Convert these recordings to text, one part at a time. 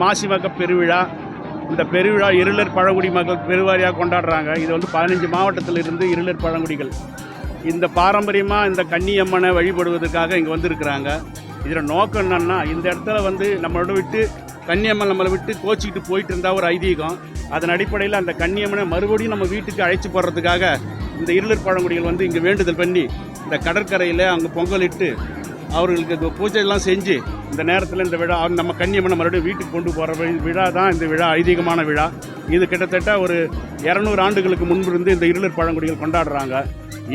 மாசிமக பெருவிழா. இந்த பெருவிழா இருளர் பழங்குடி மக்கள் பெருவாரியாக கொண்டாடுறாங்க. இது 15 மாவட்டத்தில் இருந்து இருளர் பழங்குடிகள் இந்த பாரம்பரியமாக இந்த கன்னியம்மனை வழிபடுவதற்காக இங்கே வந்திருக்கிறாங்க. இதில் நோக்கம் என்னன்னா, இந்த இடத்துல நம்மளோட விட்டு கன்னியம்மன் நம்மளை விட்டு கோச்சிக்கிட்டு போயிட்டு இருந்தால் ஒரு ஐதீகம். அதன் அடிப்படையில் அந்த கன்னியம்மனை மறுபடியும் நம்ம வீட்டுக்கு அழைச்சி போடுறதுக்காக இந்த இருளர் பழங்குடிகள் இங்கே வேண்டுதல் பண்ணி இந்த கடற்கரையில் அங்கே பொங்கலிட்டு அவர்களுக்கு பூஜையெல்லாம் செஞ்சு இந்த நேரத்தில் இந்த விழா நம்ம கன்னியம்மனை மறுபடியும் வீட்டுக்கு கொண்டு போகிற விழா தான் இந்த விழா, ஐதீகமான விழா. இது கிட்டத்தட்ட ஒரு 200 ஆண்டுகளுக்கு முன்பிருந்து இந்த இருளர் பழங்குடிகள் கொண்டாடுறாங்க.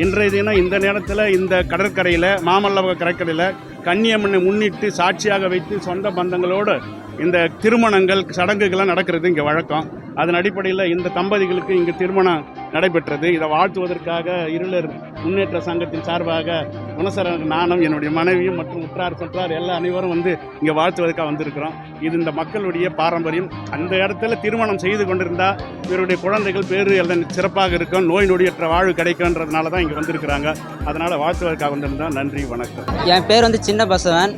இன்றைய தினம் இந்த நேரத்தில் இந்த கடற்கரையில் மாமல்லபுரம் கடற்கரையில் கன்னியம்மனை முன்னிட்டு சாட்சியாக வைத்து சொந்த பந்தங்களோடு இந்த திருமணங்கள் சடங்குகள்லாம் நடக்கிறது இங்கே வழக்கம். அதன் அடிப்படையில் இந்த தம்பதிகளுக்கு இங்கே திருமணம் நடைபெற்றது. இதை வாழ்த்துவதற்காக இருளர் முன்னேற்ற சங்கத்தின் சார்பாக குணசரன் நானும் என்னுடைய மனைவியும் மற்றும் உற்றார் சொற்றார் எல்லா அனைவரும் இங்கே வாழ்த்துவதற்காக வந்திருக்கிறோம். இது இந்த மக்களுடைய பாரம்பரியம். அந்த இடத்துல திருமணம் செய்து கொண்டிருந்தால் இவருடைய குழந்தைகள் பேரு எல்லாம் சிறப்பாக இருக்கும், நோய் நொடியற்ற வாழ்வு கிடைக்கும்ன்றதுனால தான் இங்கே வந்திருக்கிறாங்க. அதனால் வாழ்த்துவதற்காக வந்திருந்தோம். நன்றி, வணக்கம். என் பேர் சின்ன பசவன்,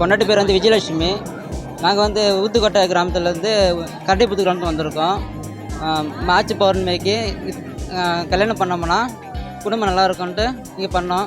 பொன்னாட்டி பேர் விஜயலட்சுமி. நாங்கள் ஊத்துக்கோட்டை கிராமத்துலேருந்து கரடிப்புத்து கிராமத்துக்கு வந்திருக்கோம். மார்ச் பௌர்ணமிக்கு கல்யாணம் பண்ணோம்னா குடும்பம் நல்லா இருக்கும்ன்ட்டு இங்கே பண்ணோம்.